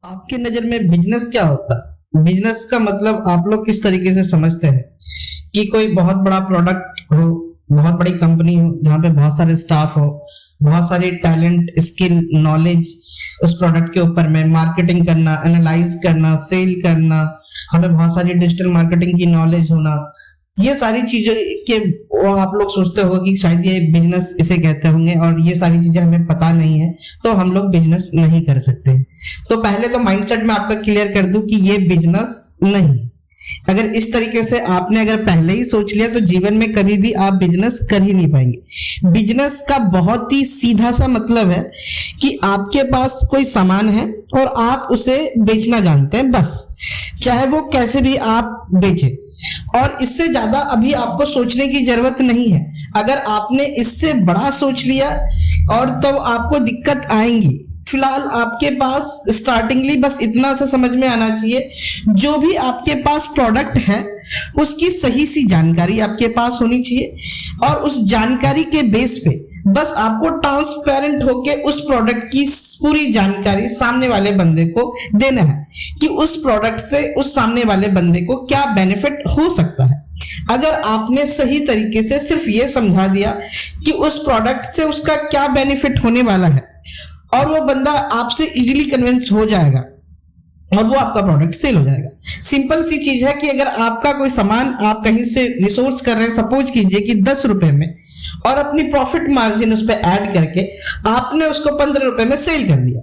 आपकी नज़र में बिजनेस क्या होता है? बिजनेस का मतलब आप लोग किस तरीके से समझते हैं कि कोई बहुत बड़ा प्रोडक्ट हो, बहुत बड़ी कंपनी हो जहाँ पे बहुत सारे स्टाफ हो, बहुत सारी टैलेंट, स्किल, नॉलेज उस प्रोडक्ट के ऊपर में मार्केटिंग करना, एनालाइज करना, सेल करना, हमें बहुत सारी डिजिटल मार्केटिंग की नॉलेज होना, ये सारी चीजें के वो आप लोग सोचते हो कि शायद ये बिजनेस इसे कहते होंगे और ये सारी चीजें हमें पता नहीं है तो हम लोग बिजनेस नहीं कर सकते। तो पहले तो माइंडसेट में आपका क्लियर कर दूं कि ये बिजनेस नहीं। अगर इस तरीके से आपने अगर पहले ही सोच लिया तो जीवन में कभी भी आप बिजनेस कर ही नहीं पाएंगे। बिजनेस का बहुत ही सीधा सा मतलब है कि आपके पास कोई सामान है और आप उसे बेचना जानते हैं, बस चाहे वो कैसे भी आप बेचें, और इससे ज्यादा अभी आपको सोचने की जरूरत नहीं है। अगर आपने इससे बड़ा सोच लिया और तब आपको दिक्कत आएंगी। फिलहाल आपके पास स्टार्टिंगली बस इतना सा समझ में आना चाहिए, जो भी आपके पास प्रोडक्ट है उसकी सही सी जानकारी आपके पास होनी चाहिए और उस जानकारी के बेस पे बस आपको ट्रांसपेरेंट होके उस प्रोडक्ट की पूरी जानकारी सामने वाले बंदे को देना है कि उस प्रोडक्ट से उस सामने वाले बंदे को क्या बेनिफिट हो सकता है। अगर आपने सही तरीके से सिर्फ ये समझा दिया कि उस प्रोडक्ट से उसका क्या बेनिफिट होने वाला है और वो बंदा आपसे इजीली कन्विंस हो जाएगा और वो आपका प्रोडक्ट सेल हो जाएगा। सिंपल सी चीज है कि अगर आपका कोई सामान आप कहीं से रिसोर्स कर रहे हैं, सपोज कीजिए कि 10 रुपए में, और अपनी प्रॉफिट मार्जिन उस पर ऐड करके आपने उसको 15 रुपए में सेल कर दिया,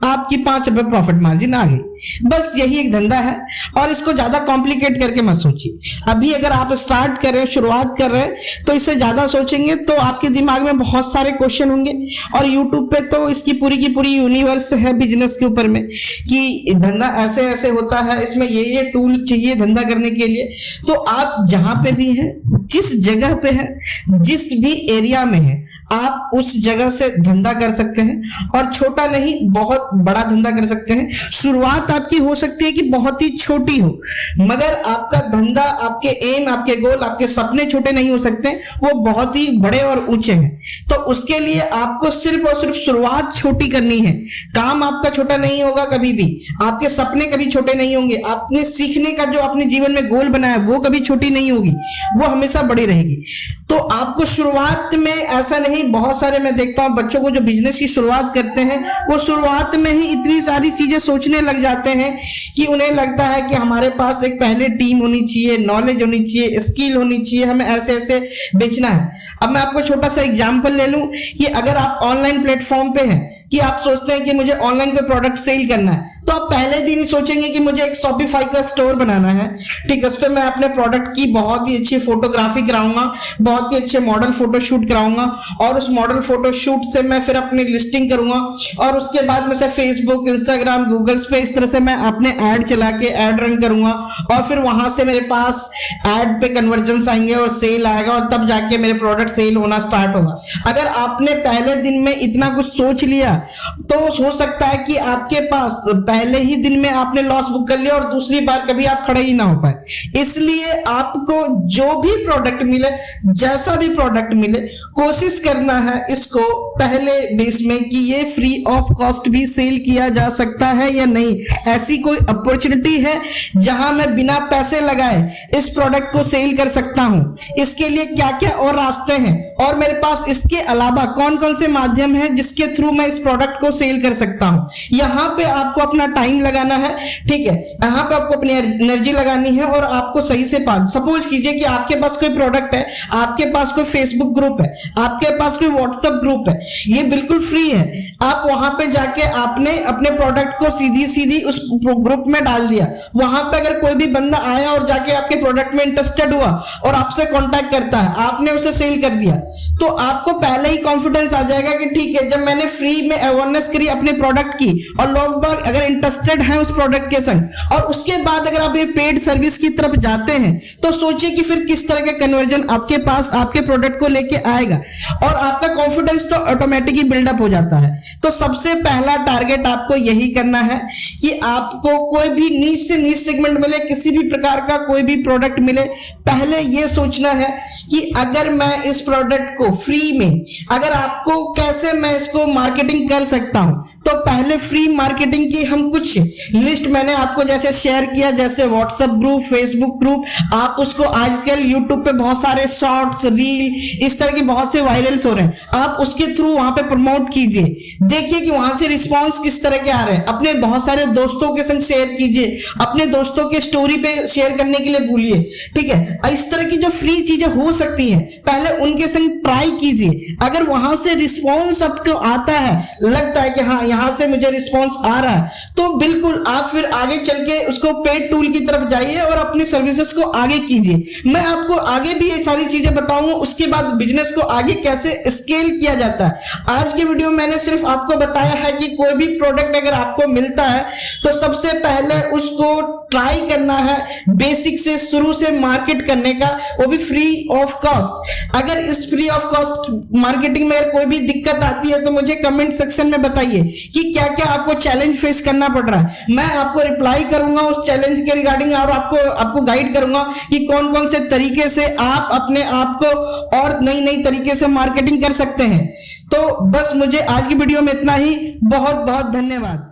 आपकी 5 रुपए प्रॉफिट मार्जिन आ गई। बस यही एक धंधा है और इसको ज्यादा कॉम्प्लिकेट करके मत सोचिए। अभी अगर आप स्टार्ट कर रहे हैं, शुरुआत कर रहे हैं, तो इससे ज्यादा सोचेंगे तो आपके दिमाग में बहुत सारे क्वेश्चन होंगे और यूट्यूब पे तो इसकी पूरी की पूरी यूनिवर्स है बिजनेस के ऊपर में कि धंधा ऐसे ऐसे होता है, इसमें ये टूल चाहिए धंधा करने के लिए। तो आप जहां पे भी हैं, जिस जगह पे है, जिस भी एरिया में है, आप उस जगह से धंधा कर सकते हैं और छोटा नहीं बहुत बड़ा धंधा कर सकते हैं। शुरुआत आपकी हो सकती है कि बहुत ही छोटी हो, मगर आपका धंधा, आपके एम, आपके गोल, आपके सपने छोटे नहीं हो सकते, वो बहुत ही बड़े और ऊंचे हैं। तो उसके लिए आपको सिर्फ और सिर्फ शुरुआत छोटी करनी है। काम आपका छोटा नहीं होगा कभी भी, आपके सपने कभी छोटे नहीं होंगे, आपने सीखने का जो आपने जीवन में गोल बनाया वो कभी छोटी नहीं होगी, वो हमेशा बड़ी रहेगी। तो आपको शुरुआत में ऐसा नहीं, बहुत सारे मैं देखता हूं बच्चों को जो बिजनेस की शुरुआत करते हैं वो शुरुआत में ही इतनी सारी चीजें सोचने लग जाते हैं कि उन्हें लगता है कि हमारे पास एक पहले टीम होनी चाहिए, नॉलेज होनी चाहिए, स्किल होनी चाहिए, हमें ऐसे ऐसे बेचना है। अब मैं आपको छोटा सा एग्जांपल ले लूं कि अगर आप ऑनलाइन प्लेटफॉर्म पे हैं कि आप सोचते हैं कि मुझे ऑनलाइन कोई प्रोडक्ट सेल करना है, तो आप पहले दिन ही सोचेंगे कि मुझे एक शॉपिफाई का स्टोर बनाना है, ठीक है, उस पर मैं अपने प्रोडक्ट की बहुत ही अच्छी फोटोग्राफी कराऊंगा, बहुत ही अच्छे मॉडल फोटो शूट कराऊंगा और उस मॉडल फोटो शूट से मैं फिर अपनी लिस्टिंग करूंगा और उसके बाद में से फेसबुक, इंस्टाग्राम, गूगल्स पे इस तरह से मैं अपने ऐड चला के ऐड रन करूंगा और फिर वहां से मेरे पास ऐड पे कन्वर्जन आएंगे और सेल आएगा और तब जाके मेरे प्रोडक्ट सेल होना स्टार्ट होगा। अगर आपने पहले दिन में इतना कुछ सोच लिया तो हो सकता है कि आपके पास पहले ही दिन में आपने लॉस बुक कर लिया और दूसरी बार कभी आप खड़े ही ना हो पाए। इसलिए आपको जो भी प्रोडक्ट मिले, जैसा भी प्रोडक्ट मिले, कोशिश करना है इसको पहले बेस में कि ये फ्री ऑफ कॉस्ट भी सेल किया जा सकता है या नहीं, ऐसी कोई अपॉर्चुनिटी है जहां मैं बिना पैसे लगाए इस प्रोडक्ट को सेल कर सकता हूं, इसके लिए क्या क्या और रास्ते हैं और मेरे पास इसके अलावा कौन कौन से माध्यम है जिसके थ्रू मैं इस प्रोडक्ट को सेल कर सकता हूं। यहां पे आपको अपना टाइम लगाना है, ठीक है, यहां पे आपको अपनी एनर्जी लगानी है और आपको सही से सपोज कीजिए कि आपके पास कोई प्रोडक्ट है, आपके पास कोई फेसबुक ग्रुप है, आपके पास कोई व्हाट्सएप ग्रुप है, ये बिल्कुल फ्री है। आप वहां पे जाके आपने अपने प्रोडक्ट को सीधी सीधी उस ग्रुप में डाल दिया, वहां पे अगर कोई भी बंदा आया और जाके आपके प्रोडक्ट में इंटरेस्टेड हुआ और आपसे कांटेक्ट करता है, आपने उसे सेल कर दिया, तो आपको पहले ही कॉन्फिडेंस आ जाएगा कि ठीक है, जब मैंने फ्री में अवेयरनेस करी अपने प्रोडक्ट की और लोग बाग अगर इंटरेस्टेड हैं उस प्रोडक्ट के संग, और उसके बाद अगर आप ये पेड सर्विस की तरफ जाते हैं तो सोचिए कि फिर किस तरह का कन्वर्जन आपके पास आपके प्रोडक्ट को लेके आएगा और आपका कॉन्फिडेंस तो ऑटोमेटिक ही बिल्डअप हो जाता है। तो सबसे पहला टारगेट आपको यही करना है कि आपको कोई भी नीच से नीच सेगमेंट मिले, किसी भी प्रकार का कोई भी प्रोडक्ट मिले, पहले ये सोचना है कि अगर मैं इस प्रोडक्ट को फ्री में, अगर आपको कैसे मैं इसको मार्केटिंग कर सकता हूं, तो पहले फ्री मार्केटिंग की हम कुछ लिस्ट मैंने आपको जैसे शेयर किया, जैसे व्हाट्सएप ग्रुप, फेसबुक ग्रुप, आप उसको आजकल यूट्यूब पे बहुत सारे शॉर्ट्स, रील, इस तरह की बहुत से वायरल्स हो रहे हैं, आप उसके थ्रू वहां पे प्रमोट कीजिए, देखिए कि वहां से रिस्पॉन्स किस तरह के आ रहे हैं, अपने बहुत सारे दोस्तों के संग शेयर कीजिए, अपने दोस्तों के स्टोरी पे शेयर करने के लिए भूलिए, ठीक है। इस तरह की जो फ्री चीजें हो सकती हैं पहले उनके संग ट्राई कीजिए, अगर वहां से रिस्पॉन्स आपको आता है, लगता है कि हाँ यहां से मुझे रिस्पॉन्स आ रहा है, तो बिल्कुल आप फिर आगे चल के उसको पेड टूल की तरफ जाइए और अपनी सर्विसेज को आगे कीजिए। मैं आपको आगे भी ये सारी चीजें बताऊंगा, उसके बाद बिजनेस को आगे कैसे स्केल किया जाता है। आज की वीडियो मैंने सिर्फ आपको बताया है कि कोई भी प्रोडक्ट अगर आपको मिलता है तो सबसे पहले उसको ट्राई करना है, बेसिक से शुरू से मार्केट करने का, वो भी फ्री ऑफ कॉस्ट। अगर इस फ्री ऑफ कॉस्ट मार्केटिंग में अगर कोई भी दिक्कत आती है तो मुझे कमेंट सेक्शन में बताइए कि क्या क्या आपको चैलेंज फेस करना पड़ रहा है, मैं आपको रिप्लाई करूंगा उस चैलेंज के रिगार्डिंग, और आपको गाइड करूंगा कि कौन कौन से तरीके से आप अपने आप को और नई नई तरीके से मार्केटिंग कर सकते हैं। तो बस मुझे आज की वीडियो में इतना ही, बहुत बहुत धन्यवाद।